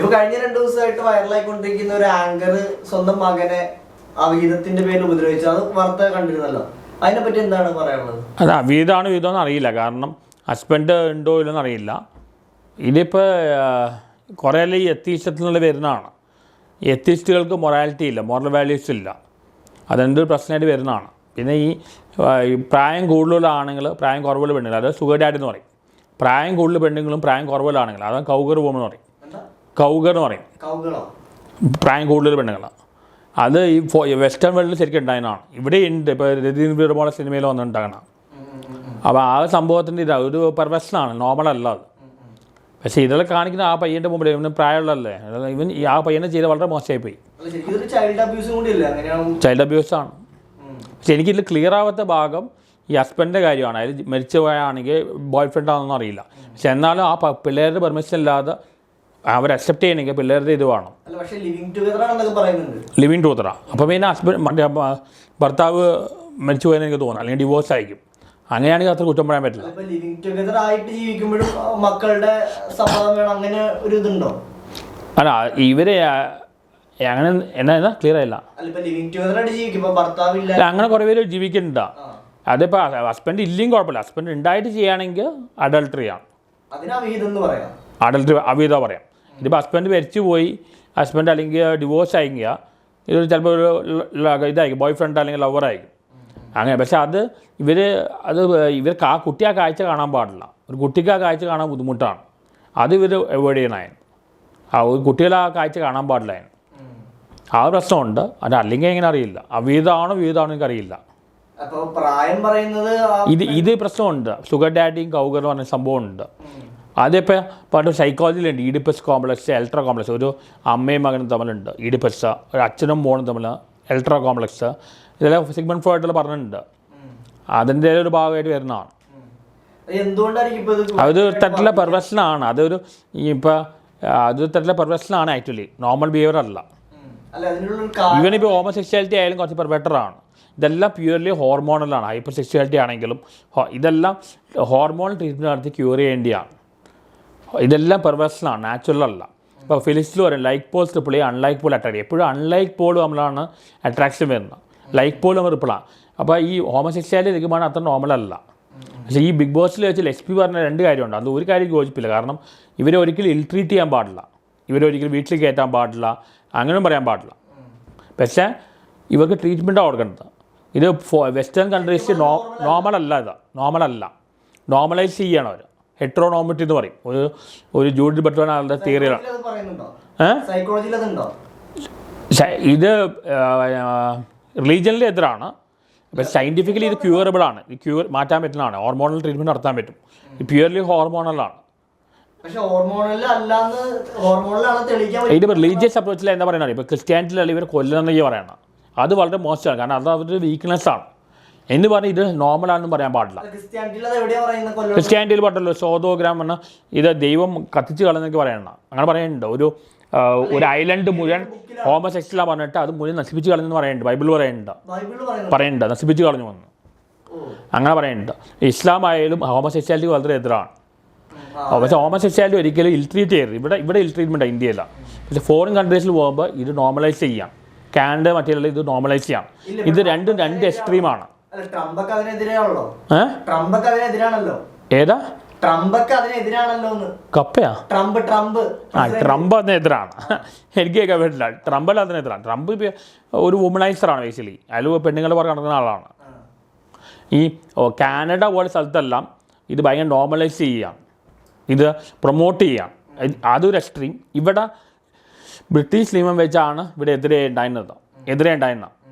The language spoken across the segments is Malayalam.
ഇപ്പൊ കഴിഞ്ഞ 2 ദിവസമായിട്ട് വൈറലായിക്കൊണ്ടിരിക്കുന്ന ഒരു ആങ്കർ സ്വന്തം മകനെ അവിഹിതത്തിന്റെ പേരിൽ ഉപദ്രവിച്ചു, അത് വാർത്ത കണ്ടിരുന്നല്ലോ. അതിനെപ്പറ്റി എന്താണ് പറയാനുള്ളത്? അത് അവിഹിതമാണോ ഇതൊന്നും അറിയില്ല, കാരണം ഹസ്ബൻഡ് ഉണ്ടോ ഇല്ലെന്ന് അറിയില്ല. ഇതിപ്പോൾ കുറേ ഈ എത്തീസ്റ്റത്തിൽ നിന്നുള്ള വരുന്നതാണ്. എത്തീസ്റ്റുകൾക്ക് മൊറാലിറ്റി ഇല്ല, മോറൽ വാല്യൂസ് ഇല്ല, അതെന്തൊരു പ്രശ്നമായിട്ട് വരുന്നതാണ്. പിന്നെ ഈ പ്രായം കൂടുതലുള്ള ആണുങ്ങൾ, പ്രായം കുറവുള്ള പെണ്ണുങ്ങൾ, അത് സുഗർ ഡാഡി എന്ന് പറയും. പ്രായം കൂടുതൽ പെണ്ണുങ്ങളും പ്രായം കുറവുള്ള ആണുങ്ങൾ, അതാണ് കൗഗർ വുമൺ എന്ന് പറയും. കൗഗർ എന്ന് പറയും, പ്രായം കൂടുതൽ പെണ്ണുങ്ങളാണ്. അത് ഈ വെസ്റ്റേൺ വേൾഡിൽ ശരിക്കും ഉണ്ടായതാണ്. ഇവിടെ ഉണ്ട്, ഇപ്പോൾ രതീന്ദ്ര പോലെ സിനിമയിൽ വന്നിട്ടുണ്ടാകണം. അപ്പോൾ ആ സംഭവത്തിൻ്റെ ഇതാ ഒരു പെർവെഷനാണ്, നോർമലല്ല അത്. പക്ഷേ ഇതെല്ലാം കാണിക്കുന്ന ആ പയ്യൻ്റെ മുമ്പിൽ ഇവന് പ്രായമുള്ളതല്ലേ, ഇവൻ ആ പയ്യനെ ചെയ്ത് വളരെ മോശമായിപ്പോയി. ചൈൽഡ് അബ്യൂസാണ്. പക്ഷെ എനിക്കിതിൽ ക്ലിയർ ആവാത്ത ഭാഗം ഈ ഹസ്ബൻഡിൻ്റെ കാര്യമാണ്. അതിൽ മരിച്ചു പോയാണെങ്കിൽ ബോയ് ഫ്രണ്ട് ആണെന്നൊന്നും അറിയില്ല. പക്ഷെ എന്നാലും ആ പിള്ളേരുടെ പെർമിഷൻ ഇല്ലാതെ അവർ അക്സെപ്റ്റ് ചെയ്യണമെങ്കിൽ പിള്ളേരുടെ ഇത് വേണം. ലിവിങ് ടുഗദറാണ്. അപ്പോൾ പിന്നെ ഹസ്ബൻഡ് ഭർത്താവ് മരിച്ചു പോയെന്ന് എനിക്ക് തോന്നുന്നു, അല്ലെങ്കിൽ ഡിവോഴ്സ് ആയിരിക്കും. അങ്ങനെയാണെങ്കിൽ അത്ര കുറ്റം പറയാൻ പറ്റില്ല. അല്ല ഇവര് അങ്ങനെ എന്നാ ക്ലിയർ ആയില്ല. അങ്ങനെ കുറേ പേര് ജീവിക്കുന്നുണ്ടാ. അതിപ്പോൾ ഹസ്ബൻഡ് ഇല്ലെങ്കിൽ കുഴപ്പമില്ല, ഹസ്ബൻഡ് ഉണ്ടായിട്ട് ചെയ്യുകയാണെങ്കിൽ അഡൾട്ടറിയാണ്, അഡൾട്ടറി അവിഹിതം പറയാം. ഇതിപ്പോൾ ഹസ്ബൻഡ് മരിച്ചു പോയി, ഹസ്ബൻഡ് അല്ലെങ്കിൽ ഡിവോഴ്സ് ആയിരിക്കുക, ഇത് ചിലപ്പോൾ ഒരു ഇതായിരിക്കും, ബോയ് ഫ്രണ്ട് അല്ലെങ്കിൽ ലവറായിരിക്കും അങ്ങനെ. പക്ഷെ അത് ഇവർക്ക് ആ കുട്ടി ആ കാഴ്ച കാണാൻ പാടില്ല. ഒരു കുട്ടിക്ക് ആ കാഴ്ച കാണാൻ ബുദ്ധിമുട്ടാണ്, അത് ഇവർ അവോയ്ഡ് ചെയ്യണമായിരുന്നു. ആ ഒരു കുട്ടികളെ ആ കാഴ്ച കാണാൻ പാടില്ലായിരുന്നു. ആ ഒരു പ്രശ്നമുണ്ട്. അത് അല്ലെങ്കിൽ എങ്ങനെ അറിയില്ല, അവിഹിതമാണോ വിഹിതമാണോ എനിക്കറിയില്ല. ഇത് പ്രശ്നമുണ്ട്. ഷുഗർ ഡാഡിയും കൗഗർ എന്ന് പറഞ്ഞ സംഭവമുണ്ട്. അതിപ്പോൾ പണ്ട് സൈക്കോളജിയിലുണ്ട് ഈഡിപ്പസ് കോംപ്ലക്സ്, എൽട്രാ കോംപ്ലക്സ്. ഒരു അമ്മയും മകനും തമ്മിലുണ്ട് ഈഡിപ്പസ്, ഒരു അച്ഛനും മോനും തമ്മിൽ എൽട്രാ കോംപ്ലക്സ്. ഇതെല്ലാം സിഗ്മണ്ട് ഫ്രോയിഡ് പറഞ്ഞിട്ടുണ്ട്. അതിൻ്റെ ഒരു ഭാഗമായിട്ട് വരുന്നതാണ്. അതൊരു തരത്തിലുള്ള പെർവെഷനാണ്. അതൊരു ഇപ്പോൾ അതൊരു തരത്തിലുള്ള പെർവെഷനാണ് ആക്ച്വലി, നോർമൽ ബിഹേവിയർ അല്ല. ഈവനിപ്പോൾ ഹോമോസെക്ഷ്വാലിറ്റി ആയാലും കുറച്ച് ബെറ്ററാണ്. ഇതെല്ലാം പ്യൂർലി ഹോർമോണലാണ്. ഹൈപ്പർ സെക്ഷ്വാലിറ്റി ആണെങ്കിലും ഇതെല്ലാം ഹോർമോണൽ ട്രീറ്റ്മെൻറ്റ് നടത്തി ക്യൂർ ചെയ്യേണ്ടിയാണ്. ഇതെല്ലാം പെർവേഷനാണ്, നാച്ചുറൽ അല്ല. ഇപ്പോൾ ഫിലിക്സിൽ പറയും like poles repel unlike pole attract. എപ്പോഴും അൺലൈക്ക് പോൾ നമ്മളാണ് അട്രാക്ഷൻ വരുന്നത്, ലൈക്ക് പോൾ നമ്മൾ റിപ്പിളാണ്. അപ്പോൾ ഈ ഹോമോസെക്ഷ്വാലിറ്റി ഇരിക്കുമ്പോൾ അത്ര നോർമലല്ല. പക്ഷേ ഈ ബിഗ് ബോസിൽ വെച്ച് ലക്ഷ്മി പറഞ്ഞ 2 കാര്യമുണ്ട്. അത് ഒരു കാര്യം യോജിപ്പില്ല. കാരണം ഇവരെ ഒരിക്കലും ഇൽട്രീറ്റ് ചെയ്യാൻ പാടില്ല, ഇവരൊരിക്കലും വീട്ടിൽ കയറ്റാൻ പാടില്ല, അങ്ങനെയും പറയാൻ പാടില്ല. പക്ഷേ ഇവർക്ക് ട്രീറ്റ്മെൻറ്റാണ് കൊടുക്കേണ്ടത്. ഇത് വെസ്റ്റേൺ കൺട്രീസ് നോർമലല്ല, ഇത് നോർമലല്ല, നോർമലൈസ് ചെയ്യണം അവർ. ഹെട്രോനോമിറ്റി എന്ന് പറയും. ഒരു ജൂഡിൽ ബട്ട്ലർ ആളുടെ തിയറിയാണ്. ഇത് റിലീജിയനിൽ എതിരാണ്. പക്ഷേ സയൻറ്റിഫിക്കലി ഇത് ക്യൂറബിളാണ്, ഇത് മാറ്റാൻ പറ്റുന്നതാണ്. ഹോർമോണൽ ട്രീറ്റ്മെൻറ്റ് നടത്താൻ പറ്റും. ഇത് പ്യൂർലി ഹോർമോണലാണ്. ഇത് റിലീജിയസ് അപ്രോച്ചിൽ എന്താ പറയുന്നത്, ഇപ്പോൾ ക്രിസ്ത്യാനിറ്റിയിൽ ഇവർ കൊല്ലുന്നെങ്കിൽ പറയണം. അത് വളരെ മോശമാണ്, കാരണം അത് അവരുടെ വീക്ക്നെസ്സാണ് എന്ന് പറഞ്ഞ് ഇത് നോർമലാണെന്നും പറയാൻ പാടില്ല. ക്രിസ്ത്യാനിറ്റിയിൽ പറഞ്ഞല്ലോ സോദോഗ്രാം എന്ന ഇത് ദൈവം കത്തിച്ച് കളഞ്ഞെന്നൊക്കെ പറയണം. അങ്ങനെ പറയുന്നുണ്ട്. ഒരു ഐലൻഡ് മുഴുവൻ ഹോമോസെക്സ്വലാണ് പറഞ്ഞിട്ട് അത് മുഴുവൻ നശിപ്പിച്ച് കളഞ്ഞെന്ന് പറയുന്നുണ്ട്. ബൈബിൾ പറയുന്നുണ്ട് നശിപ്പിച്ച് കളഞ്ഞു വന്നു, അങ്ങനെ പറയുന്നുണ്ട്. ഇസ്ലാം ആയാലും ഹോമോസെക്സ്വാലിറ്റി വളരെ എതിരാണ്. പക്ഷേ ഹോമോസെക്സ്വാലിറ്റി ഒരിക്കലും ഇൽട്രീറ്റ് ചെയ്യരുത്. ഇവിടെ ഇൽട്രീറ്റ്മെൻറ്റ് ഇന്ത്യയിലാണ്. പക്ഷേ ഫോറിൻ കൺട്രീസിൽ പോകുമ്പോൾ ഇത് നോർമലൈസ് ചെയ്യാം. കാനഡ മറ്റുള്ള ഇത് നോർമലൈസ് ചെയ്യാം. ഇത് രണ്ടും 2 എക്സ്ട്രീമാണ്. ഏതാ കപ്പയാ? ട്രംപ് അതിനെതിരാണ്. എനിക്ക് കേൾക്കാൻ പറ്റില്ല. ട്രംപല്ല അതിനെതിരാണ്. ട്രംപ് ഒരു വുമണൈസറാണ് ബേസിക്കലി. അതിൽ പെണ്ണുങ്ങൾ പറഞ്ഞ് നടക്കുന്ന ആളാണ്. ഈ കാനഡ പോലെ സ്ഥലത്തെല്ലാം ഇത് ഭയങ്കര നോർമലൈസ് ചെയ്യാം, ഇത് പ്രൊമോട്ട് ചെയ്യാം. അതൊരു എക്സ്ട്രീം. ഇവിടെ ബ്രിട്ടീഷ് നിയമം വെച്ചാണ് ഇവിടെ എതിരെ ഉണ്ടായിരുന്നത്.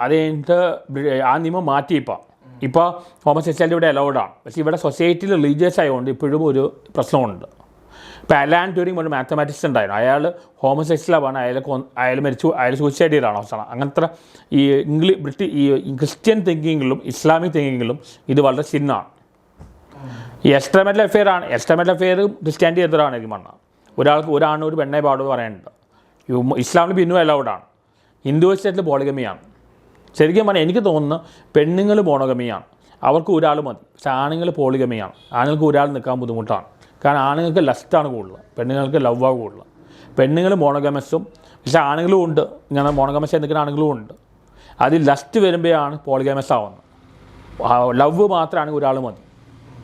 അത് കഴിഞ്ഞിട്ട് ആ നിയമം മാറ്റി. ഇപ്പോൾ ഹോമോസെക്ഷ്വാലിറ്റി ഇവിടെ അലൗഡാണ്. പക്ഷേ ഇവിടെ സൊസൈറ്റിയിൽ റിലീജിയസ് ആയതുകൊണ്ട് ഇപ്പോഴും ഒരു പ്രശ്നമുണ്ട്. ഇപ്പോൾ അലാൻ ട്യൂറിംഗ് ഒരു മാത്തമാറ്റിക്സ് ഉണ്ടായിരുന്നു. അയാൾ ഹോമോസെക്ഷ്വലാണ്, അയാൾ സൂസൈഡ് ചെയ്തതാണ് അവസാനം. അങ്ങനത്തെ ഈ ക്രിസ്ത്യൻ തിങ്കിങ്ങിലും ഇസ്ലാമിക് തിങ്കിങ്ങിലും ഇത് വളരെ സിന്നാണ്. ഈ എക്സ്ട്രാമെറ്റൽ അഫെയർ ക്രിസ്ത്യാനിറ്റി എതിരാണെങ്കിലും പറഞ്ഞാൽ ഒരാണ് ഒരു പെണ്ണെ പാടുമെന്ന് പറയുന്നുണ്ട്. ഇസ്ലാമിൽ പിന്നും അലൗഡാണ്. ഹിന്ദുയിസത്തിൽ പോളിഗമിയാണ്. ശരിക്കും പറഞ്ഞാൽ എനിക്ക് തോന്നുന്നു പെണ്ണുങ്ങൾ മോണോഗമിയാണ്, അവർക്ക് ഒരാൾ മതി. പക്ഷെ ആണുങ്ങൾ പോളിഗമിയാണ്. ആണുങ്ങൾക്ക് ഒരാൾ നിൽക്കാൻ ബുദ്ധിമുട്ടാണ്. കാരണം ആണുങ്ങൾക്ക് ലസ്റ്റാണ് കൂടുതൽ, പെണ്ണുങ്ങൾക്ക് ലവാണ് കൂടുതൽ. പെണ്ണുങ്ങൾ മോണോഗമസും പക്ഷേ ആണുങ്ങളും ഉണ്ട്, ഇങ്ങനെ മോണോഗമസ് നിൽക്കുന്ന ആണുങ്ങളും ഉണ്ട്. അത് ലസ്റ്റ് വരുമ്പോഴാണ് പോളിഗമസ് ആവുന്നത്. ലവ് മാത്രമാണ് ഒരാൾ മതി.